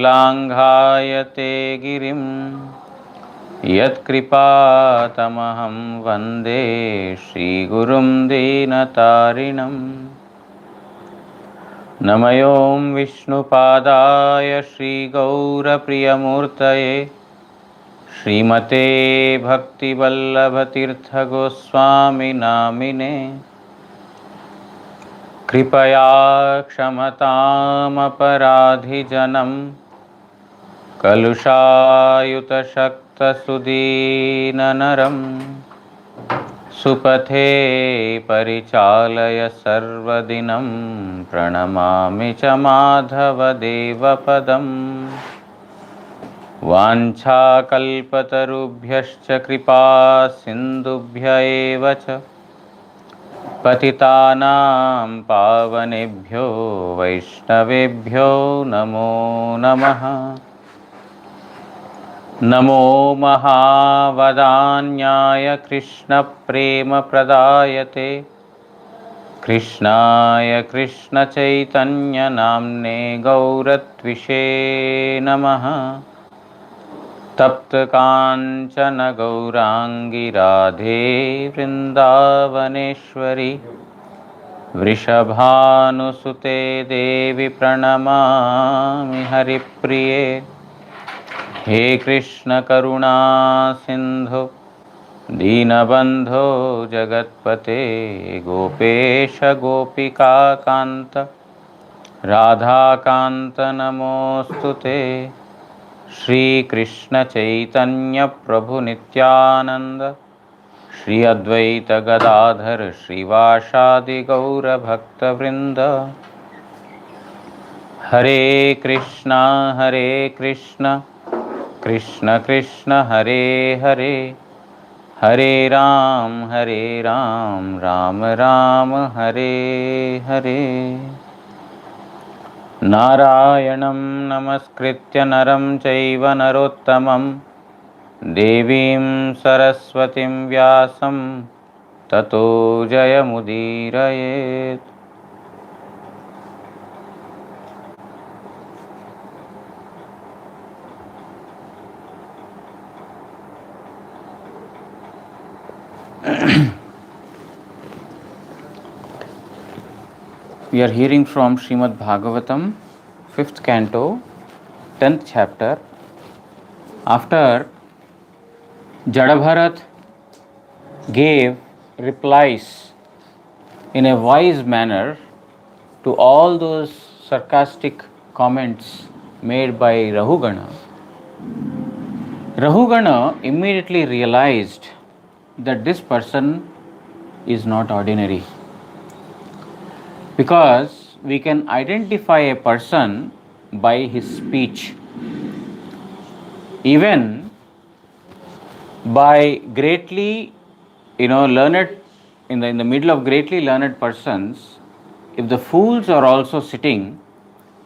लाङ्घायते गिरिं यत्कृपातमहं वन्दे श्रीगुरुं दीनतारिणम्। नमयों विष्णुपादाय श्रीगौरप्रियमूर्तये श्रीमते भक्तिवल्लभतीर्थगोस्वामिनामिने कृपया क्षमतामपराधिजनं कलुषायुतशक्तसुदीननरं सुपथे परिचालय सर्वदिनं प्रणमामि च माधवदेवपदम्। वाञ्छाकल्पतरुभ्यश्च कृपा सिन्धुभ्य एव च पतितानां पावनेभ्यो वैष्णवेभ्यो नमो नमः। नमो महावदान्याय कृष्णप्रेमप्रदायते कृष्णाय कृष्णचैतन्यनाम्ने गौरत्विषे नमः। तप्तकाञ्चन गौराङ्गी राधे वृन्दावनेश्वरी वृषभानुसुते देवी प्रणमामि हरिप्रिये। हे कृष्ण करुणा सिन्धु दीनबन्धो जगत्पते गोपेश गोपिकान्त राधाकान्त नमोऽस्तुते। श्रीकृष्ण चैतन्य प्रभु नित्यानंद श्री अद्वैत गदाधर श्रीवासादि गौर भक्तवृंद। हरे कृष्ण कृष्ण कृष्ण हरे हरे हरे राम राम राम हरे हरे। नारायणं नमस्कृत्य नरं चैव नरोत्तमं देवीं सरस्वतीं व्यासं ततो जयमुदीरयेत्। We are hearing from Srimad Bhagavatam, 5th canto, 10th chapter. After Jadabharat gave replies in a wise manner to all those sarcastic comments made by Rahugana, Rahugana immediately realized that this person is not ordinary. Because we can identify a person by his speech. Even by greatly, learned, in the middle of greatly learned persons, if the fools are also sitting,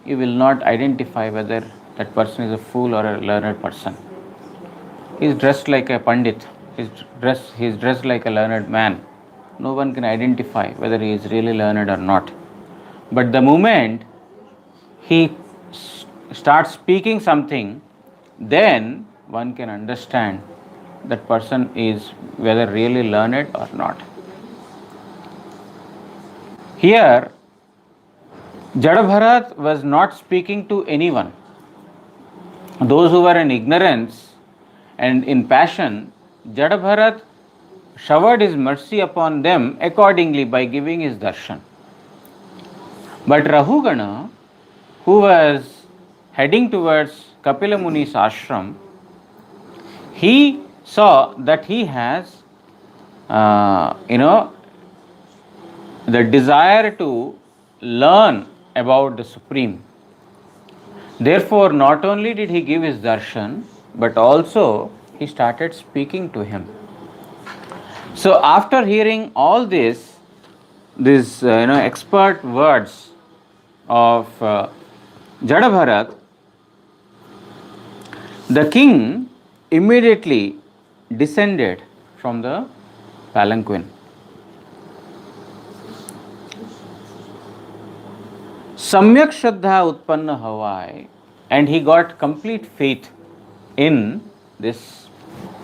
you will not identify whether that person is a fool or a learned person. He is dressed like a pandit. He is dressed like a learned man. No one can identify whether he is really learned or not. But the moment he starts speaking something, then one can understand that person is whether really learned or not. Here, Jadabharat was not speaking to anyone. Those who were in ignorance and in passion, Jadabharat showered his mercy upon them accordingly by giving his darshan. But Rahugana, who was heading towards Kapila Muni's ashram, he saw that he has, the desire to learn about the Supreme. Therefore, not only did he give his darshan, but also he started speaking to him. So, after hearing all these expert words of Jadabharat, the king immediately descended from the palanquin. सम्यक श्रद्धा उत्पन्न हवाए and he got complete faith in this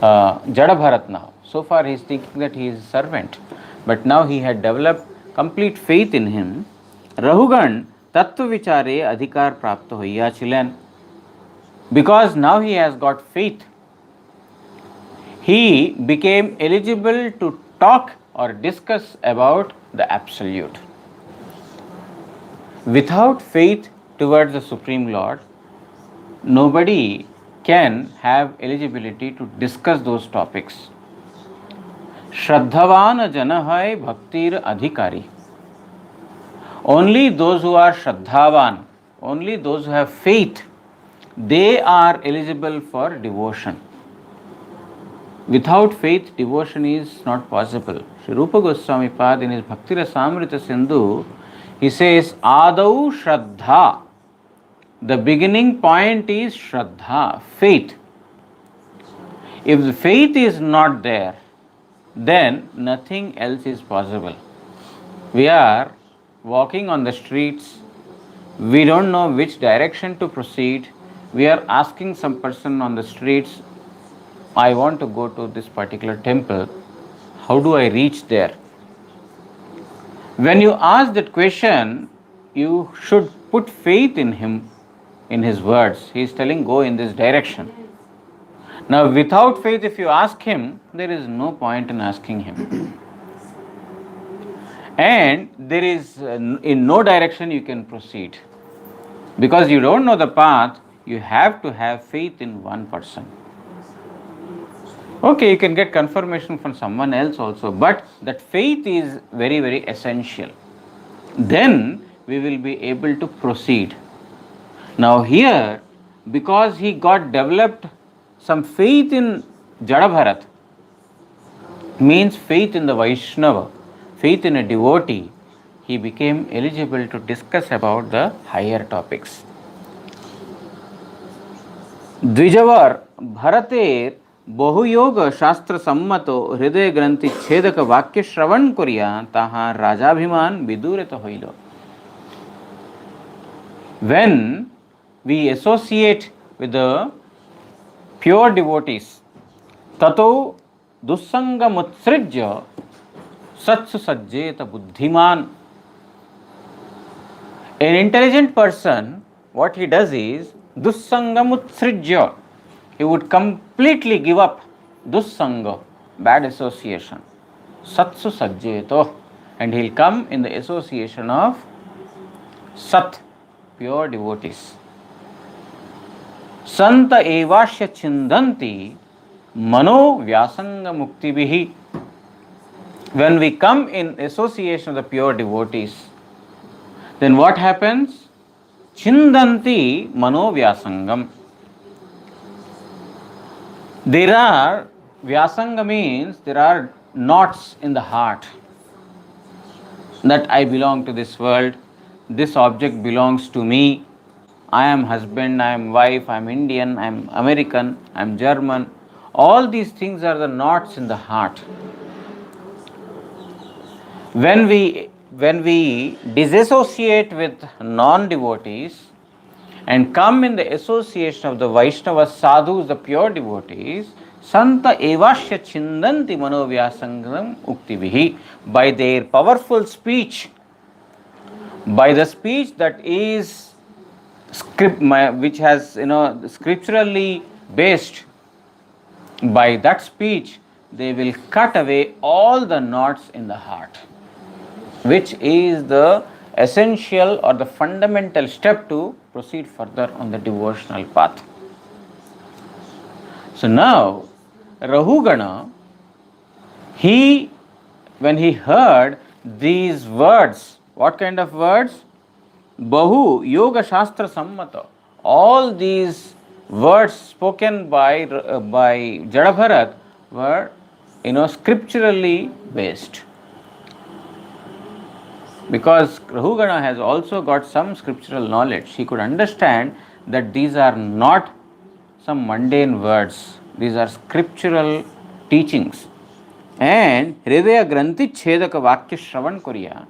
Jada Bharat now. So far he is thinking that he is a servant, but now he had developed complete faith in him. Rahugan Tattva Vichare Adhikar Prapto Hoya Chilen. Because now he has got faith, he became eligible to talk or discuss about the Absolute. Without faith towards the Supreme Lord, nobody can have eligibility to discuss those topics. Shraddhavan jana hai bhaktir adhikari. Only those who are Shraddhavan, only those who have faith, they are eligible for devotion. Without faith, devotion is not possible. Sri Rupa Goswami Pad in his Bhakti Rasamrita Sindhu, he says, Adau Shraddha. The beginning point is Shraddha, faith. If the faith is not there, then nothing else is possible. We are walking on the streets, we don't know which direction to proceed. We are asking some person on the streets, I want to go to this particular temple, how do I reach there? When you ask that question, you should put faith in him, in his words. He is telling, go in this direction. Now, without faith, if you ask him, there is no point in asking him. And there is in no direction you can proceed. Because you don't know the path, you have to have faith in one person. Okay, you can get confirmation from someone else also, but that faith is very, very essential. Then we will be able to proceed. Now here, because he got developed some faith in Jada Bharat, means faith in the Vaishnava, faith in a devotee, he became eligible to discuss about the higher topics. Dvijavar Bharater बहुयोग शास्त्र सम्मतो हृदय ग्रंथि छेदक वाक्य श्रवण करिया ताहा राजाभिमान विदूरित होइल. When we associate with the pure devotees, tato dussangam utsrijya satsu sajjeta buddhiman. An intelligent person, what he does is dussangam utsrijya. He would completely give up dussanga, bad association, satsu sajjeto, and he'll come in the association of sat, pure devotees. Santa evasya chindanti mano vyasanga muktibihi. When we come in association of the pure devotees, then what happens? Chindanti mano vyasangam. There are, Vyasanga means there are knots in the heart that I belong to this world, this object belongs to me, I am husband, I am wife, I am Indian, I am American, I am German. All these things are the knots in the heart. When we disassociate with non-devotees, and come in the association of the Vaishnavas, sadhus, the pure devotees, Santa evasya chindanti manovyasangam uktibihi. By their powerful speech, by the speech that is which has, scripturally based, by that speech, they will cut away all the knots in the heart, which is the essential or the fundamental step to proceed further on the devotional path. So now, Rahugana, when he heard these words, what kind of words? Bahu Yoga Shastra Sammata. All these words spoken by Jada Bharat were, scripturally based. Because Rahugana has also got some scriptural knowledge, he could understand that these are not some mundane words, these are scriptural teachings. And Hridaya Granthi Chedaka Vakya Shravan Kuriya,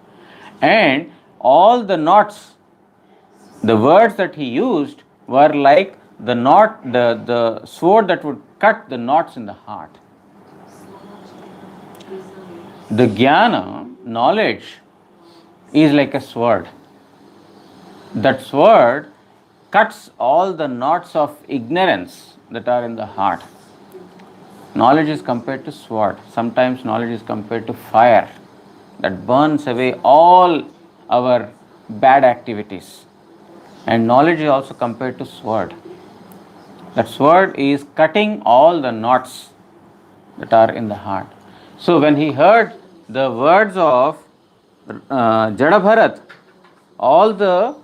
and all the knots, the words that he used were like the sword that would cut the knots in the heart. The jnana, knowledge, is like a sword. That sword cuts all the knots of ignorance that are in the heart. Knowledge is compared to sword. Sometimes knowledge is compared to fire that burns away all our bad activities. And knowledge is also compared to sword. That sword is cutting all the knots that are in the heart. So when he heard the words of Jadabharat, all the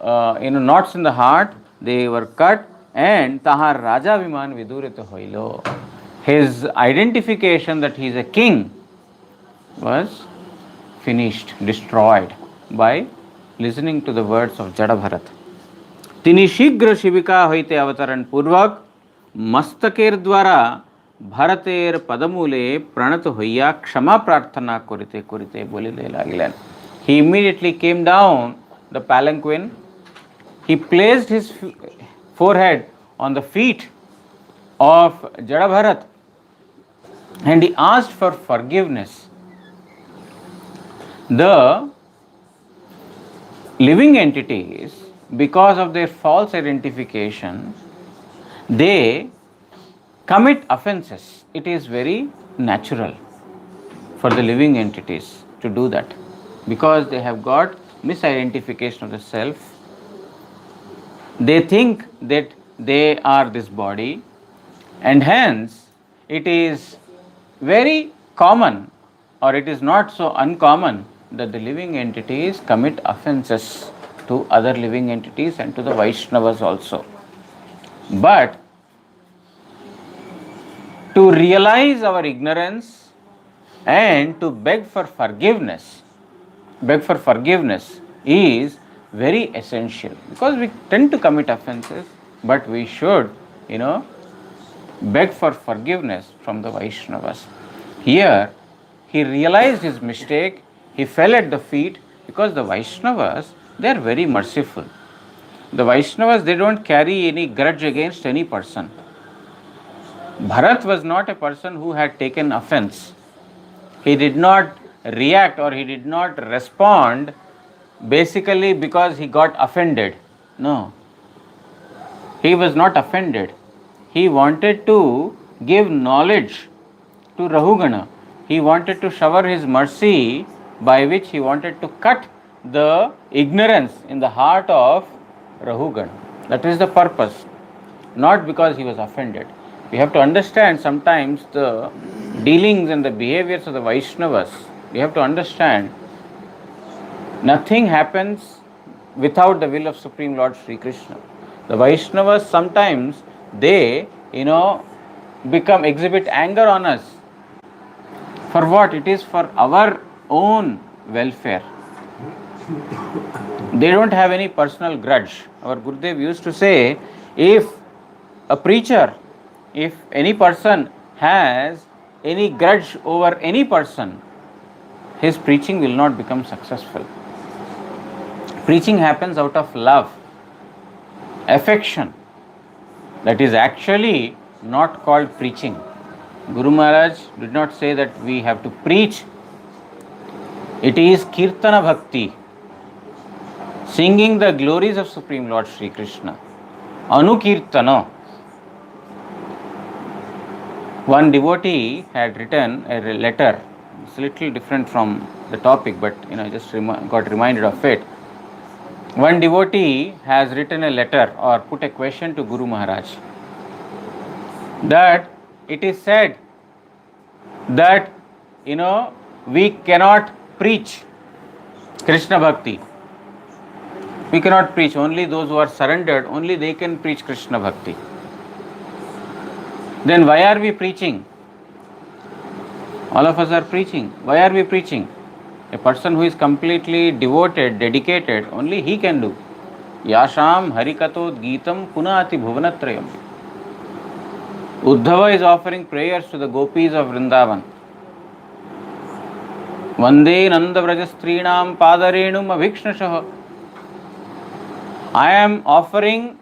knots in the heart, they were cut, and Tahar Raja Viman Vidurita Hoilo. His identification that he is a king was finished, destroyed by listening to the words of Jadabharat. তিনি শীঘ্র শিবিকা হইতে অবতরণ পূর্বক মস্তকের দ্বারা ভারতের পদমূলে প্রণত হইয়া ক্ষমা প্রার্থনা করিতে করিতে বলিতে লাগিলেন. He immediately came down the palanquin. He placed his forehead on the feet of Jadabharat and he asked for forgiveness. The living entities, because of their false identification, they commit offenses. It is very natural for the living entities to do that because they have got misidentification of the self. They think that they are this body, and hence it is very common, or it is not so uncommon, that the living entities commit offenses to other living entities and to the Vaishnavas also. But to realize our ignorance and to beg for forgiveness is very essential, because we tend to commit offenses, but we should, beg for forgiveness from the Vaishnavas. Here, he realized his mistake, he fell at the feet, because the Vaishnavas, they are very merciful. The Vaishnavas, they don't carry any grudge against any person. Bharat was not a person who had taken offense. He did not react or he did not respond basically because he got offended. No. He was not offended. He wanted to give knowledge to Rahugana. He wanted to shower his mercy, by which he wanted to cut the ignorance in the heart of Rahugana. That is the purpose, not because he was offended. We have to understand sometimes the dealings and the behaviors of the Vaishnavas. We have to understand nothing happens without the will of Supreme Lord Sri Krishna. The Vaishnavas sometimes they exhibit anger on us. For what? It is for our own welfare. They don't have any personal grudge. Our Gurudev used to say, if any person has any grudge over any person, his preaching will not become successful. Preaching happens out of love, affection. That is actually not called preaching. Guru Maharaj did not say that we have to preach. It is Kirtana Bhakti, singing the glories of Supreme Lord Sri Krishna. Anukirtana. One devotee had written a letter. It's a little different from the topic, but I just got reminded of it. One devotee has written a letter or put a question to Guru Maharaj, that it is said that we cannot preach Krishna Bhakti. We cannot preach. Only those who are surrendered, only they can preach Krishna Bhakti. Then why are we preaching? All of us are preaching. Why are we preaching? A person who is completely devoted, dedicated, only he can do. Yasham harikatod geetam punati bhuvanatrayam. Uddhava is offering prayers to the gopis of Vrindavan. Vande nanda vrajastrinam padarenum abhikshnashah. I am offering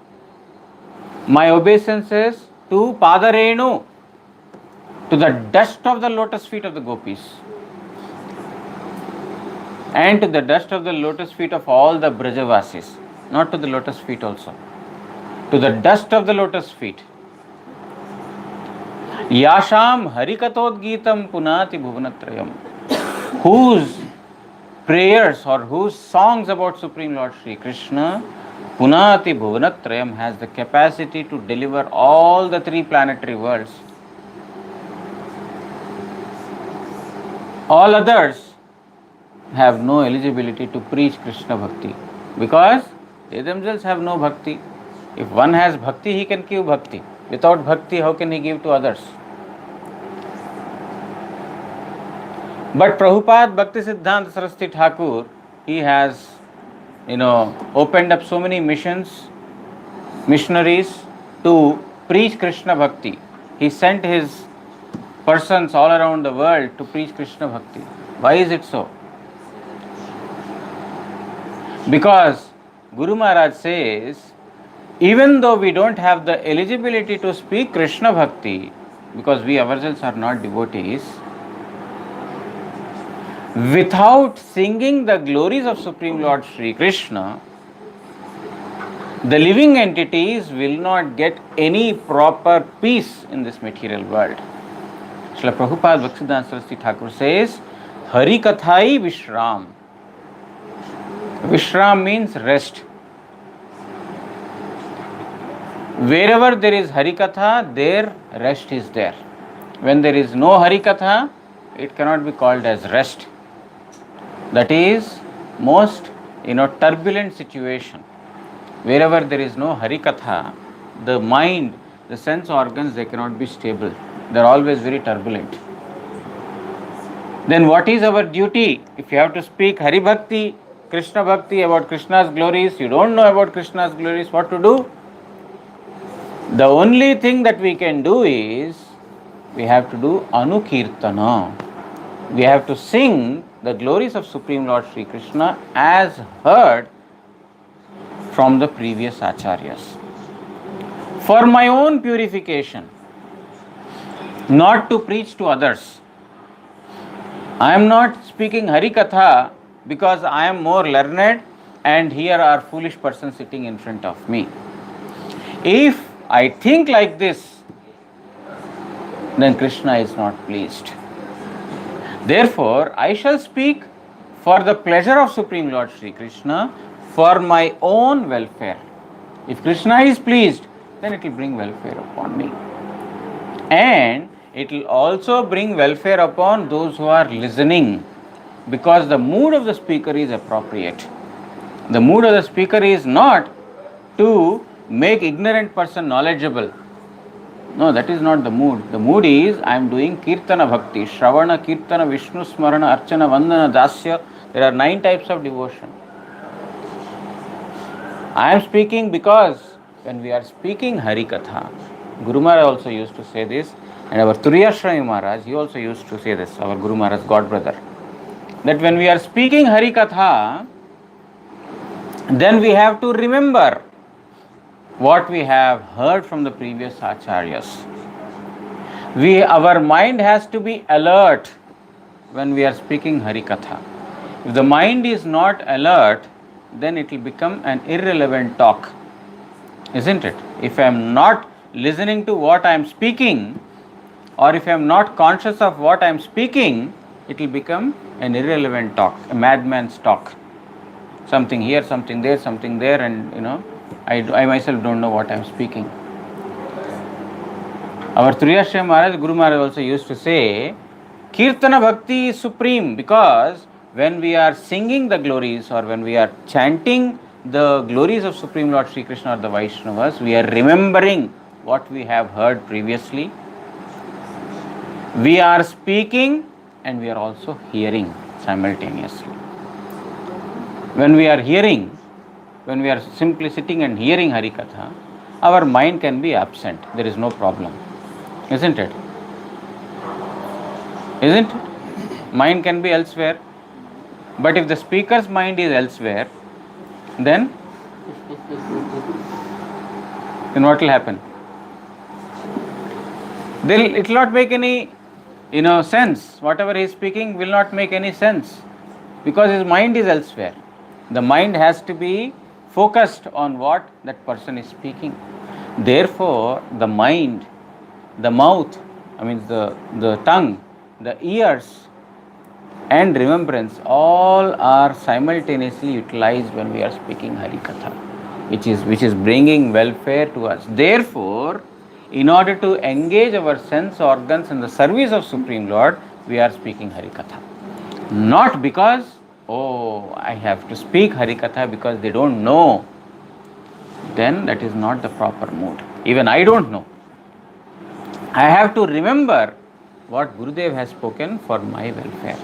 My obeisances to Padarenu, to the dust of the lotus feet of the gopis, and to the dust of the lotus feet of all the Brajavasis, not to the lotus feet also, to the dust of the lotus feet. Yasham Harikatodgitam Punati Bhuvanatrayam, whose prayers or whose songs about Supreme Lord Sri Krishna, Punati Bhuvanatrayam, has the capacity to deliver all the three planetary worlds. All others have no eligibility to preach Krishna Bhakti because they themselves have no Bhakti. If one has Bhakti, he can give Bhakti. Without Bhakti, how can he give to others? But Prabhupada Bhakti Siddhanta Saraswati Thakur, he has, opened up so many missionaries to preach Krishna Bhakti. He sent his persons all around the world to preach Krishna Bhakti. Why is it so? Because Guru Maharaj says, even though we don't have the eligibility to speak Krishna Bhakti, because we ourselves are not devotees, without singing the glories of Supreme Lord Sri Krishna, the living entities will not get any proper peace in this material world. Srila Prabhupada Bhaktisiddhanta Saraswati Thakur says, Hari Kathai Vishram. Vishram means rest. Wherever there is Harikatha, there rest is there. When there is no Harikatha, it cannot be called as rest. That is most turbulent situation. Wherever there is no Harikatha, the mind, the sense organs, they cannot be stable. They are always very turbulent. Then what is our duty? If you have to speak Hari Bhakti, Krishna Bhakti, about Krishna's glories, you don't know about Krishna's glories, what to do? The only thing that we can do is, we have to do Anukirtana. We have to sing the glories of Supreme Lord Sri Krishna as heard from the previous acharyas. For my own purification, not to preach to others. I am not speaking Harikatha because I am more learned and here are foolish persons sitting in front of me. If I think like this, then Krishna is not pleased. Therefore, I shall speak for the pleasure of Supreme Lord Sri Krishna, for my own welfare. If Krishna is pleased, then it will bring welfare upon me. And it will also bring welfare upon those who are listening, because the mood of the speaker is appropriate. The mood of the speaker is not to make ignorant person knowledgeable. No, that is not the mood. The mood is, I am doing Kirtana Bhakti, Shravana, Kirtana, Vishnu Smarana, Archana, Vandana, Dasya. There are 9 types of devotion. I am speaking because when we are speaking Harikatha, Guru Maharaj also used to say this, and our Turiyashrami Maharaj, he also used to say this, our Guru Maharaj's god brother, that when we are speaking Harikatha, then we have to remember what we have heard from the previous acharyas. Our mind has to be alert when we are speaking Harikatha. If the mind is not alert, then it will become an irrelevant talk, isn't it? If I am not listening to what I am speaking, or if I am not conscious of what I am speaking, it will become an irrelevant talk, a madman's talk. Something here, something there, and I myself don't know what I am speaking. Our Turiyashrami Maharaj, Guru Maharaj also used to say, Kirtana Bhakti is supreme, because when we are singing the glories or when we are chanting the glories of Supreme Lord Sri Krishna or the Vaishnavas, we are remembering what we have heard previously. We are speaking and we are also hearing simultaneously. When we are hearing, when we are simply sitting and hearing Harikatha, our mind can be absent. There is no problem. Isn't it? Isn't it? Mind can be elsewhere. But if the speaker's mind is elsewhere, then then what will happen? It will not make any sense. Whatever he is speaking will not make any sense because his mind is elsewhere. The mind has to be focused on what that person is speaking. Therefore, the mind, the mouth, the tongue, the ears, and remembrance all are simultaneously utilized when we are speaking Harikatha, which is bringing welfare to us. Therefore, in order to engage our sense organs in the service of Supreme Lord, we are speaking Harikatha. Not because, I have to speak Harikatha because they don't know. Then that is not the proper mood. Even I don't know. I have to remember what Gurudev has spoken for my welfare.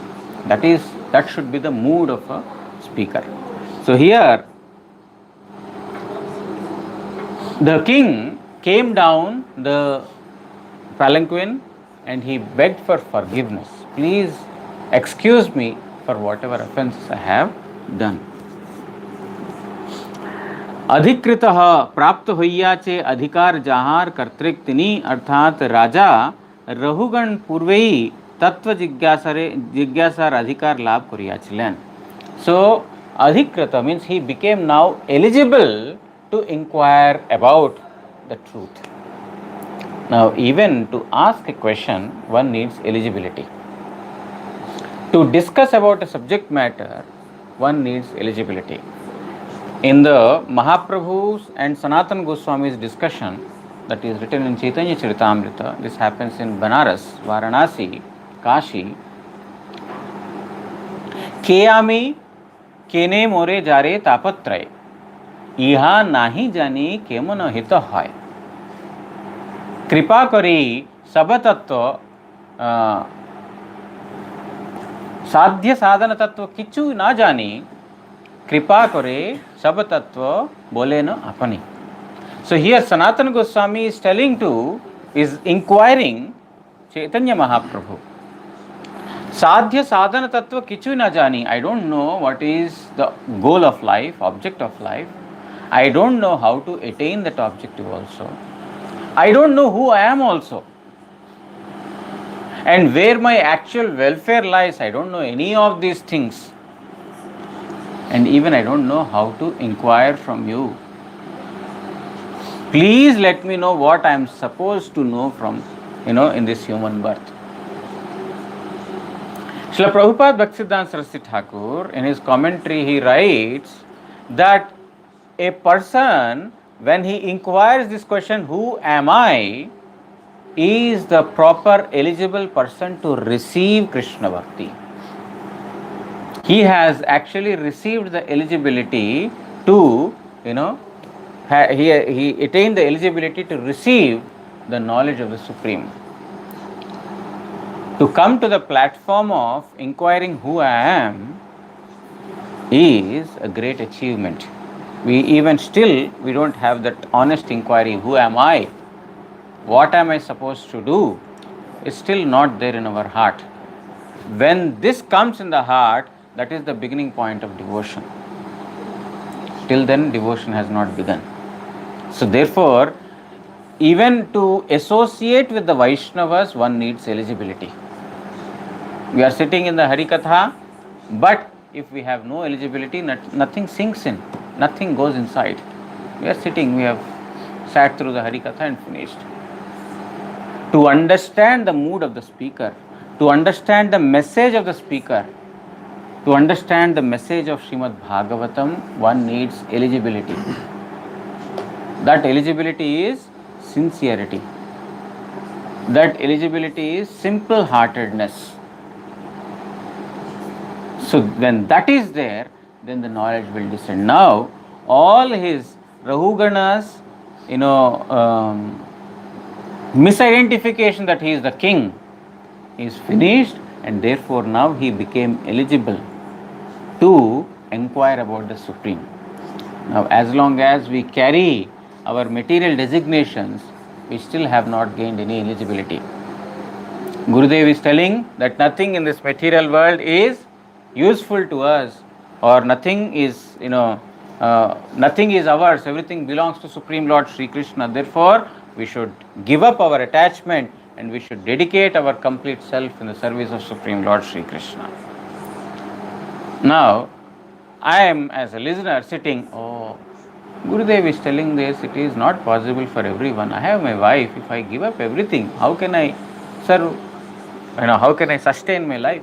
That should be the mood of a speaker. So here, the king came down the palanquin and he begged for forgiveness. Please excuse me for whatever offenses I have done. अधिकृतः प्राप्त होइया चे अधिकार जहार कर्तृक्तिनी अर्थात राजा रहुगण पूर्वेई तत्व जिज्ञासार अधिकार लाभ करियाछिलेन. So अधिकृत means he became now eligible to inquire about the truth. Now even to ask a question one needs eligibility. To discuss about a subject matter one needs eligibility. In the Mahaprabhu's and Sanatana Goswami's discussion that is written in Chaitanya Charitamrita, this happens in Banaras, Varanasi, Kashi. केयामी केने मोरे जारे तापत्रय इहा नाही जानी केमन हित है कृपा करी सब तत्व साध्य साधन तत्व किचु ना जानी कृपा करे सब तत्व बोले न अपनी. So here Sanatana Goswami is inquiring Chaitanya Mahaprabhu. Sadhya sadhana tattva kichu na jani. I don't know what is the goal of life, object of life. I don't know how to attain that objective also. I don't know who I am also. And where my actual welfare lies, I don't know any of these things. And even I don't know how to inquire from you. Please let me know what I am supposed to know from, in this human birth. Srila Prabhupada Bhaktisiddhanta Saraswati Thakur, in his commentary, he writes that a person, when he inquires this question, who am I, is the proper eligible person to receive Krishna Bhakti. He has actually received the eligibility to, he attained the eligibility to receive the knowledge of the Supreme. To come to the platform of inquiring who I am is a great achievement. We don't have that honest inquiry, who am I? What am I supposed to do? Is still not there in our heart. When this comes in the heart, that is the beginning point of devotion. Till then, devotion has not begun. So therefore, even to associate with the Vaishnavas, one needs eligibility. We are sitting in the Harikatha, but if we have no eligibility, nothing sinks in, nothing goes inside. We are sitting, we have sat through the Harikatha and finished. To understand the mood of the speaker, to understand the message of the speaker, to understand the message of Srimad Bhagavatam, one needs eligibility. That eligibility is sincerity. That eligibility is simple-heartedness. So when that is there, then the knowledge will descend. Now, all his Rahugana's, misidentification that he is the king is finished, and therefore now he became eligible to inquire about the Supreme. Now, as long as we carry our material designations, we still have not gained any eligibility. Gurudev is telling that nothing in this material world is useful to us, or nothing is, Nothing is ours, everything belongs to Supreme Lord Sri Krishna. Therefore, we should give up our attachment and we should dedicate our complete self in the service of Supreme Lord Sri Krishna. Now, I am as a listener sitting, oh, Gurudev is telling this, it is not possible for everyone. I have my wife, if I give up everything, how can I serve, how can I sustain my life?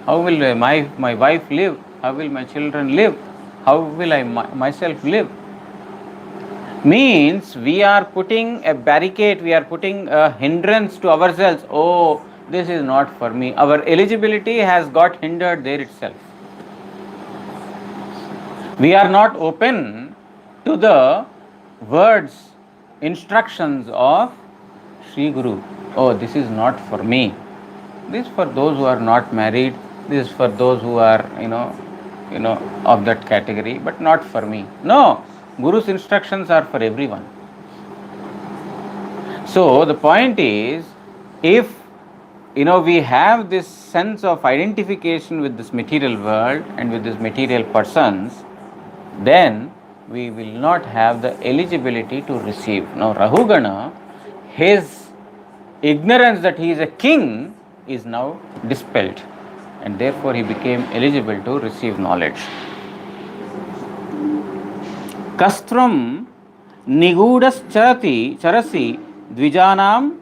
How will my wife live? How will my children live? How will I myself live? Means we are putting a barricade, we are putting a hindrance to ourselves. Oh, this is not for me. Our eligibility has got hindered there itself. We are not open to the words, instructions of Sri Guru. Oh, this is not for me. This is for those who are not married. This is for those who are, of that category, but not for me. No, Guru's instructions are for everyone. So the point is, if we have this sense of identification with this material world and with these material persons, then we will not have the eligibility to receive. Now Rahugana, his ignorance that he is a king is now dispelled, and therefore he became eligible to receive knowledge. Kastram nigudas charasi dvijanam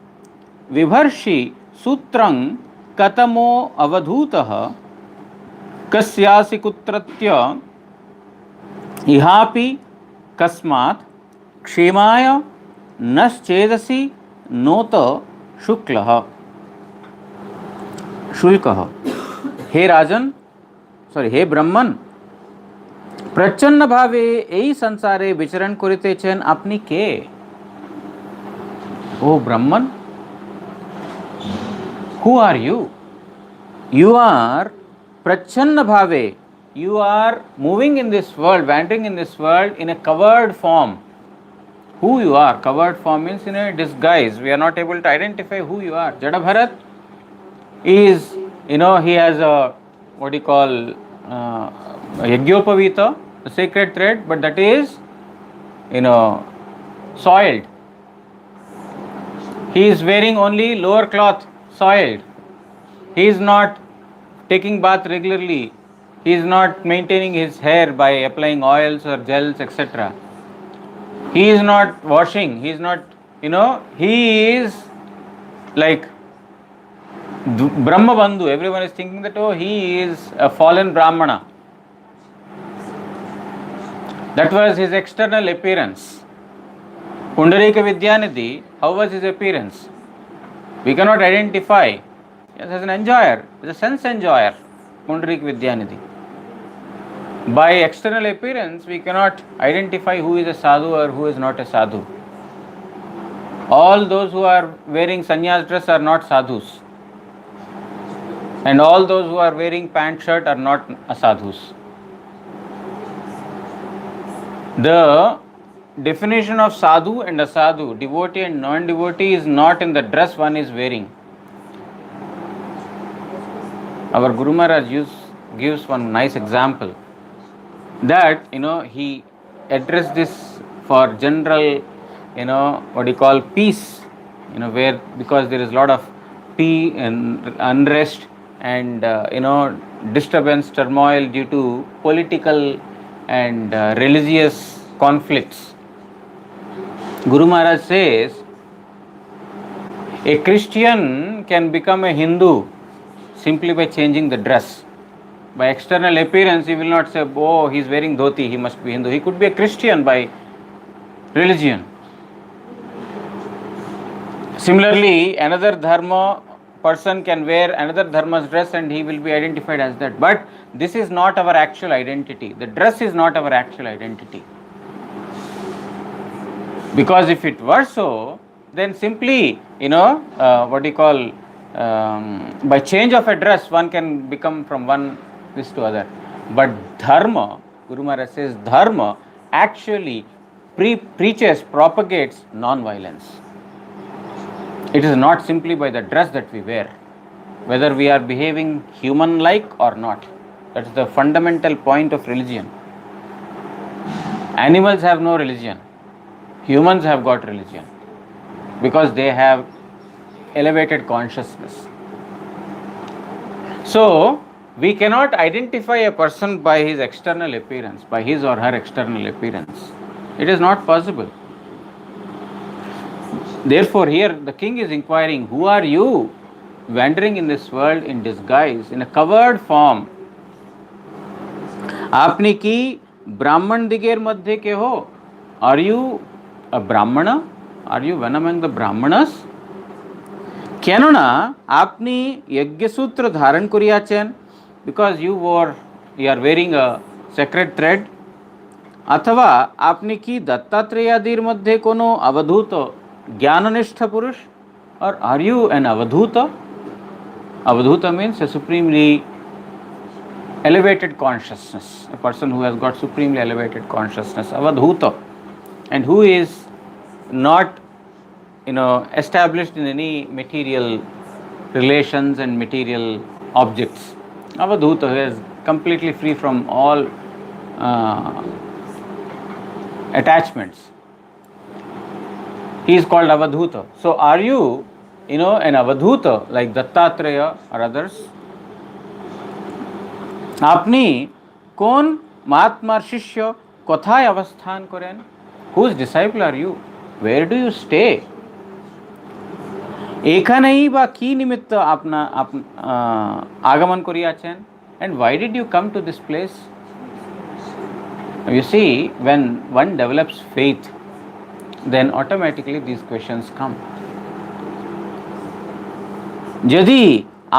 vibharshi sutrang katamo avadhutah kasyasi kutratya ihapi kasmat kshemaya naschedasi nota shuklah शुल्कः. हे राजन, हे ब्रह्मन, प्रच्छन्न भावे এই संसारे विचरण करितेছেন আপনি কে? O Brahman, who are you? You are prachanna bhave. You are moving in this world, wandering in this world in a covered form. Who you are? Covered form means in a disguise. We are not able to identify who you are. Jada Bharat is, he has a, Yagyopavita, the sacred thread, but that is, soiled. He is wearing only lower cloth, soiled. He is not taking bath regularly. He is not maintaining his hair by applying oils or gels, etc. He is not washing. He is not, he is like Brahma Bandhu. Everyone is thinking that, he is a fallen Brahmana. That was his external appearance. Pundarika Vidyanidhi, how was his appearance? We cannot identify. Yes, as an enjoyer, as a sense enjoyer, Pundarika Vidyanidhi. By external appearance, we cannot identify who is a sadhu or who is not a sadhu. All those who are wearing sannyas dress are not sadhus. And all those who are wearing pant shirt are not asadhus. The definition of sadhu and asadhu, devotee and non-devotee, is not in the dress one is wearing. Our Guru Maharaj gives one nice example that, he addressed this for general, peace, where, because there is a lot of and unrest and, disturbance, turmoil due to political and religious conflicts. Guru Maharaj says, a Christian can become a Hindu simply by changing the dress. By external appearance, he will not say, oh, he is wearing dhoti, he must be Hindu. He could be a Christian by religion. Similarly, another dharma person can wear another dharma's dress and he will be identified as that. But this is not our actual identity. The dress is not our actual identity. Because if it were so, then simply, by change of a dress, one can become from one this to other. But dharma, Guru Maharaj says, dharma actually preaches, propagates non-violence. It is not simply by the dress that we wear, whether we are behaving human-like or not. That is the fundamental point of religion. Animals have no religion. Humans have got religion because they have elevated consciousness. So, we cannot identify a person by his external appearance, by his or her external appearance. It is not possible. Therefore, here the king is inquiring, who are you wandering in this world in disguise, in a covered form? आपने की ब्राह्मण दिगेर मध्य के हो? Are you a brahmana? Are you one among the brahmanas? কেননা আপনি যজ্ঞসূত্র ধারণ করিয়াছেন, because you are wearing a sacred thread, অথবা আপনি কি দত্তাত্রেয়াদির মধ্যে কোনো অবধূত জ্ঞাননিষ্ঠ পুরুষ, or are you an avadhuta? Avadhuta means a supremely elevated consciousness, a person who has got supremely elevated consciousness, avadhuta, and who is not established in any material relations and material objects. Avadhuta, who is completely free from all attachments. He is called avadhuta. So are you an avadhuta like Dattatreya or others? আপনি কোন মহাত্মার শিষ্য, কোথায় অবস্থান করেন? Whose disciple are you? Where do you stay? এখানেই বা কি নিমিত্ত আগমন করিয়াছেন? And why did you come to this place? You see, when one develops faith, then automatically these questions come. যদি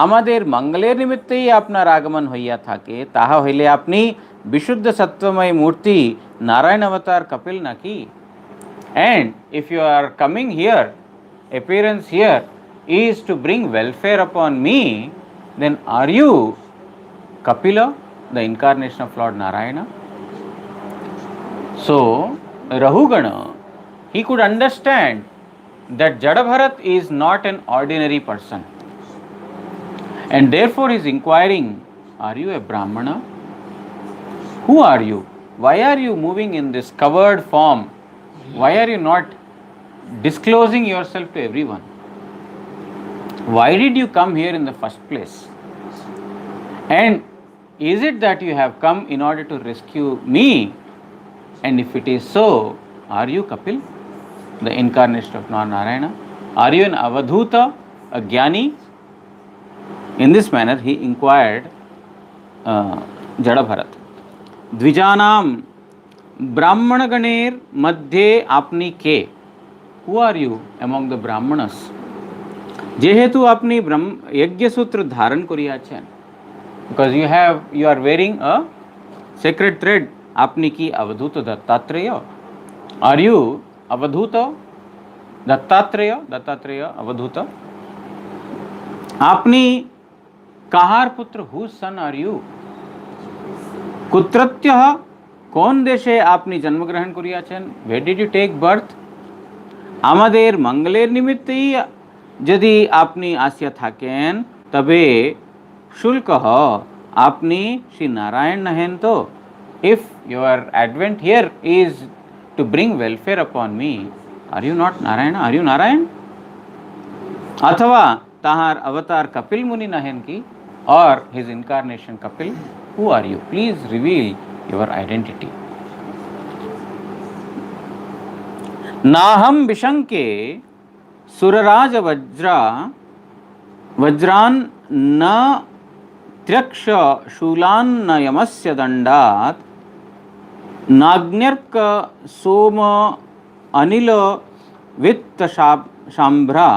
আমাদের মঙ্গলের নিমিত্তেই আপনার আগমন হইয়া থাকে, তাহা হইলে আপনি বিশুদ্ধ সত্যময় মূর্তি নারায়ণ অবতার কপিল নাকি? And if you are coming here, appearance here is to bring welfare upon me, then are you Kapila, the incarnation of Lord Narayana? So Rahugana, he could understand that Jadabharat is not an ordinary person, and therefore he is inquiring, are you a Brahmana? Who are you? Why are you moving in this covered form? Why are you not disclosing yourself to everyone? Why did you come here in the first place? And is it that you have come in order to rescue me? And if it is so, are you Kapil, the incarnation of Lord Narayana? Are you an avadhuta, a jnani? In this manner he inquired Jadabharat. Dvijanam Brahmanaganer madhye apni ke? Who are you among the Brahmanas? যেহেতু আপনি যজ্ঞসূত্র ধারণ করিয়াছেন, because you are wearing a sacred thread, আপনি কি অবধূত Dattatreya? Are you অবধূত Dattatreya অবধূত? আপনি কাহার পুত্র? whose son are you? কুত্রত্যঃ, কোন দেশে আপনি জন্মগ্রহণ করিয়াছেন? where did you take birth? আমাদের মঙ্গলের নিমিত্তেই যদি আপনি আসিয়া থাকেন, তবে শুল্কঃ, আপনি শ্রী নারায়ণ নহেন তো? If your advent here is to bring welfare upon me, are you not Narayana? Are you Narayan? अथवा ताहार अवतार कपिल मुनि नहेन की, or his incarnation Kapil? Who are you? Please reveal your identity. नाहम विशंके सुरराज वज्रान न त्र्यक्ष शूलान न यमस्य दंडात नाग्न्यर्क सोम अनिल वित्त शाम्भ्रा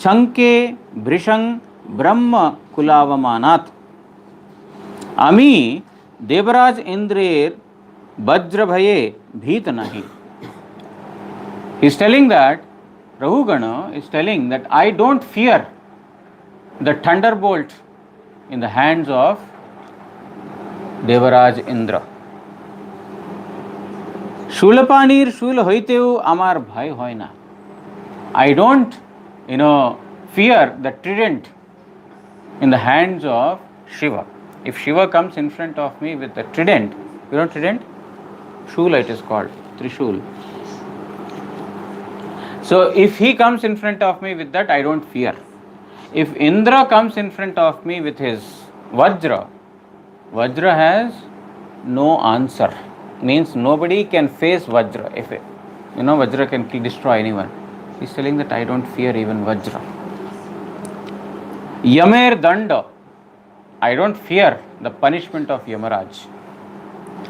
छंके भृशं ब्रह्म कुलावमानात। अमी देवराज इंद्रेर वज्र भये भीत नहीं. He is telling that, Rahugana is telling that I don't fear the thunderbolt in the hands of Devaraj Indra. Shulapanir shul hoiteu amar bhai hoy na. I don't, fear the trident in the hands of Shiva. If Shiva comes in front of me with the trident, you know trident? Shula it is called, Trishul. So if he comes in front of me with that, I don't fear. If Indra comes in front of me with his Vajra, Vajra has no answer. Means nobody can face Vajra. If Vajra can destroy anyone. He's telling that I don't fear even Vajra. Yamer Danda. I don't fear the punishment of Yamaraj.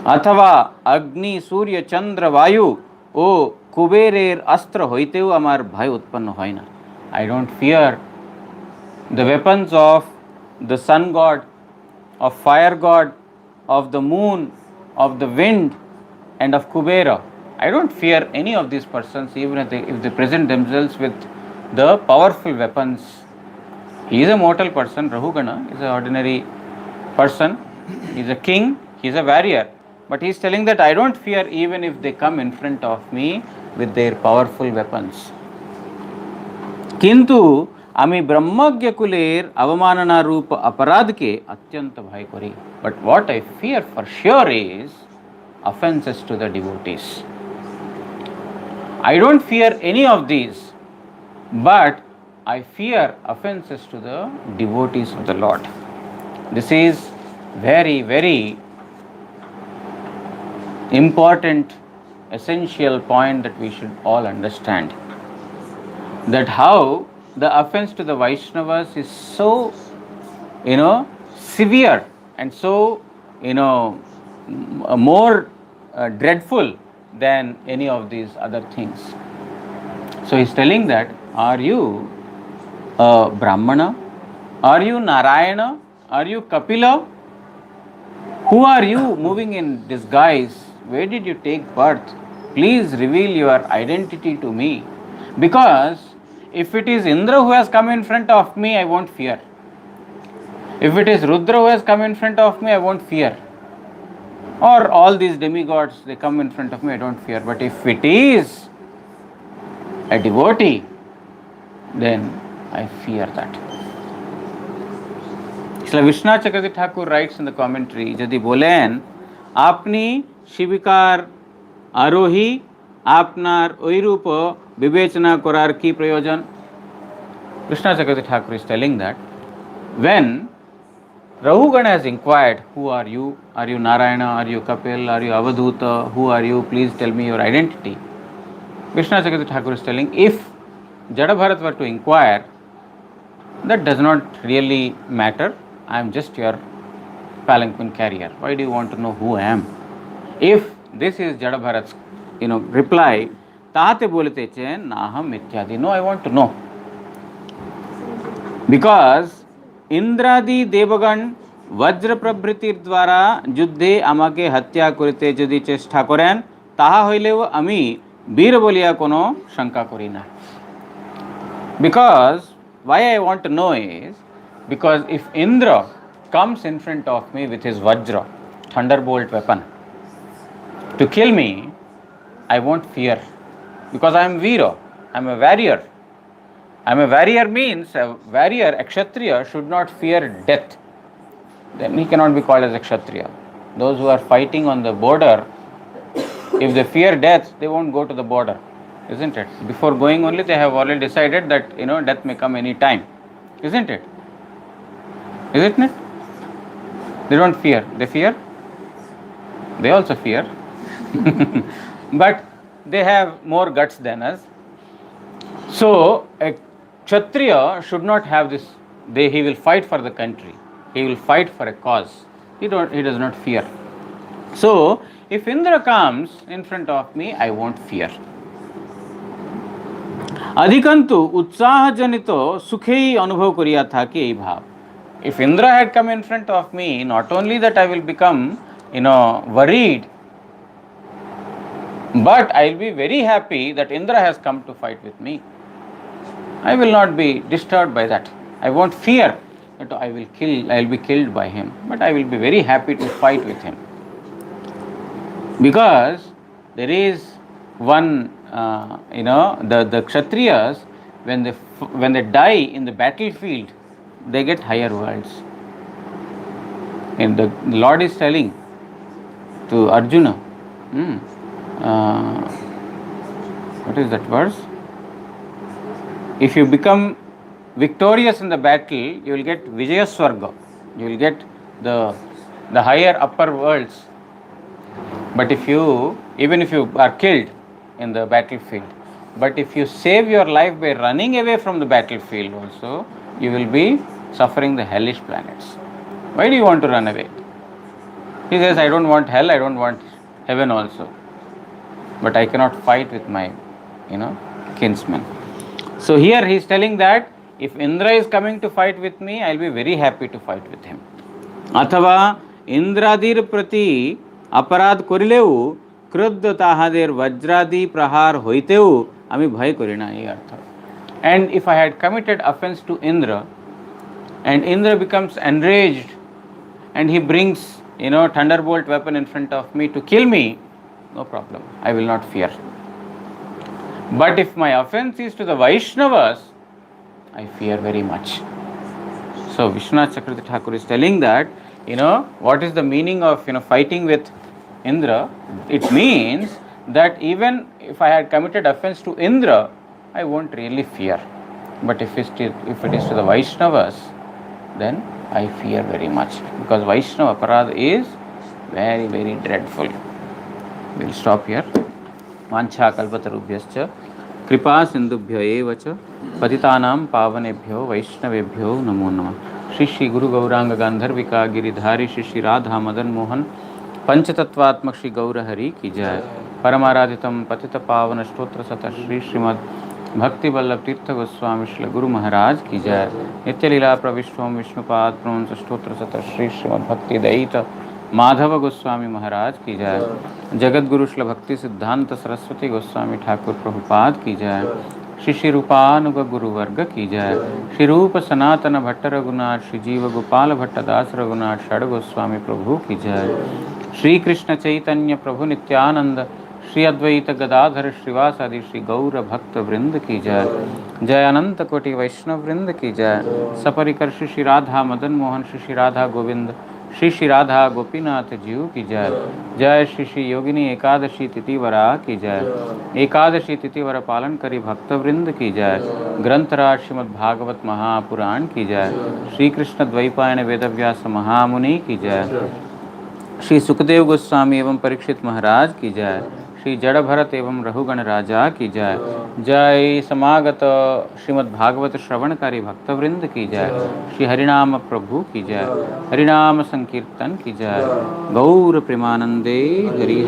Athava Agni Surya Chandra Vayu O Kuberer Astra Hoiteu Amar Bhai Utpanna Hoina. I don't fear the weapons of the sun god, of fire god, of the moon, of the wind, and of Kubera. I don't fear any of these persons, even if they present themselves with the powerful weapons. He is a mortal person. Rahugana is an ordinary person. He is a king. He is a warrior. But he is telling that I don't fear even if they come in front of me with their powerful weapons. किंतु আমি ব্রহ্মজ্ঞ কুলের অবমাননা রূপ অপরাধকে অত্যন্ত ভয় করি. But what I fear for sure is offenses to the devotees. I don't fear any of these, but I fear offenses to the devotees of the Lord. This is very, very important, essential point that we should all understand. That how the offense to the Vaishnavas is so, severe and so, more dreadful than any of these other things. So he's telling that, are you a Brahmana? Are you Narayana? Are you Kapila? Who are you moving in disguise? Where did you take birth? Please reveal your identity to me. Because if it is Indra who has come in front of me, I won't fear. If it is Rudra who has come in front of me, I won't fear. Or all these demigods, they come in front of me, I don't fear. But if it is a devotee, then I fear that. Srila Vishwanath Chakravarti Thakur writes in the commentary, যদি বলেন আপনি শিবিকার আরোহী, আপনার ঐরূপ বিবেচনা করার কি প্রয়োজন? Vishwanath Chakravarti Thakur is telling that when Rahugana has inquired, who are you? Are you Narayana? Are you Kapil? Are you Avadhuta? Who are you? Please tell me your identity. Vishwanath Chakravarti Thakur is telling, if Jadabharat were to inquire, that does not really matter. I am just your palanquin carrier. Why do you want to know who I am? If this is Jadabharat's reply, tahate boliteche naham ityadi. No, I want to know. Because ইন্দ্রাদি দেবগণ বজ্র প্রভৃতির দ্বারা যুদ্ধে আমাকে হত্যা করিতে যদি চেষ্টা করেন, তাহা হইলেও আমি বীর বলিয়া কোনো শঙ্কা করি না. Because why I want to know is, because if Indra comes in front of me with his Vajra, thunderbolt weapon, to kill me, I won't fear. Because I am Veera, I am a warrior. I am a warrior means a warrior, a Kshatriya should not fear death. Then he cannot be called as a Kshatriya. Those who are fighting on the border, if they fear death, they won't go to the border, isn't it? Before going only, they have already decided that death may come any time, isn't it? Isn't it? They don't fear. They fear. They also fear, but they have more guts than us. So a Kshatriya should not have this. He will fight for the country. He will fight for a cause. He does not fear. So if Indra comes in front of me, I won't fear. Adhikantu utsahajanito sukhei anubhav koriya thaki ei bhav. If Indra had come in front of me, not only that I will become worried, but I will be very happy that Indra has come to fight with me. I will not be disturbed by that. I won't fear that I will be killed by him, but I will be very happy to fight with him. Because there is one, the Kshatriyas, when they die in the battlefield, they get higher worlds. And the Lord is telling to Arjuna Hmm. Uh, what is that verse? If you become victorious in the battle, you will get Vijaya Swarga. You will get the higher upper worlds. But if you, even if you are killed in the battlefield, but if you save your life by running away from the battlefield also, you will be suffering the hellish planets. Why do you want to run away? He says, I don't want hell, I don't want heaven also. But I cannot fight with my, kinsmen. So here he is telling that if Indra is coming to fight with me, I will be very happy to fight with him. अथवा इंद्रादिर प्रति अपराध करिलेও क्रुद्ध ताहादेर वज्रादि प्रहार হইতেও আমি ভয় করি না, এই অর্থ। And if I had committed offense to Indra and Indra becomes enraged and he brings thunderbolt weapon in front of me to kill me, no problem, I will not fear. But if my offense is to the Vaishnavas, I fear very much. So Vishwanath Chakravarti Thakur is telling that, what is the meaning of fighting with Indra? It means that even if I had committed offense to Indra, I won't really fear. But if it is to the Vaishnavas, then I fear very much, because Vaishnava aparadha is very, very dreadful. We will stop here. वांछा कल्पतरुभ्यश्च कृपा सिंधुभ्यो एव च पतितानां पावनेभ्यो वैष्णवेभ्यो नमो नमः। श्री श्री गुरु गौरांग गांधर्विका गिरिधारी श्री श्री राधा मदन मोहन पंचतत्वात्मक श्री गौर हरि की जय। परमाराधितम पतित पावन स्तोत्र सत श्री श्रीमद भक्ति वल्लभ तीर्थ गोस्वामी श्री गुरु महाराज की जय। नित्य लीला प्रविष्टोम विष्णुपाद प्रवंश स्तोत्र सत श्री श्रीमद भक्ति दयित माधव गोस्वामी महाराज की जय। जगत गुरु श्री भक्ति सिद्धांत सरस्वती गोस्वामी ठाकुर प्रभुपाद की जय। श्री श्री रूपानुग गुरु वर्ग की जय। श्री रूप सनातन भट्ट रघुनाथ श्री जीव गोपाल भट्टदास रघुनाथ षड गोस्वामी प्रभु की जय। श्री कृष्ण चैतन्य प्रभु नित्यानंद श्री अद्वैत गदाधर श्रीवासादि श्री गौर भक्त वृंद की जय। जय अनंत कोटि वैष्णव वृंद की जय। सपरिकर श्री श्री राधा मदन मोहन श्री श्री राधा गोविंद श्री श्री राधा गोपीनाथ जीव की जय। जय श्री श्री योगिनी एकादशी तिथिवरा की जय। एकादशी तिथिवर पालन करी भक्त वृंद की जय। ग्रंथराज श्रीमद् भागवत महापुराण की जय। श्री कृष्ण द्वैपायन वेदव्यास महामुनि की जय। श्री सुखदेव गोस्वामी एवं परीक्षित महाराज की जय। श्री जड़ भरत एवं रहुगण राजा की जय। जय समागत श्रीमद् भागवत श्रवणकारी भक्तवृंद की जय। श्री हरिनाम प्रभु की जय। हरिनाम संकीर्तन की जय। गौर प्रेमानंदे हरि हरि।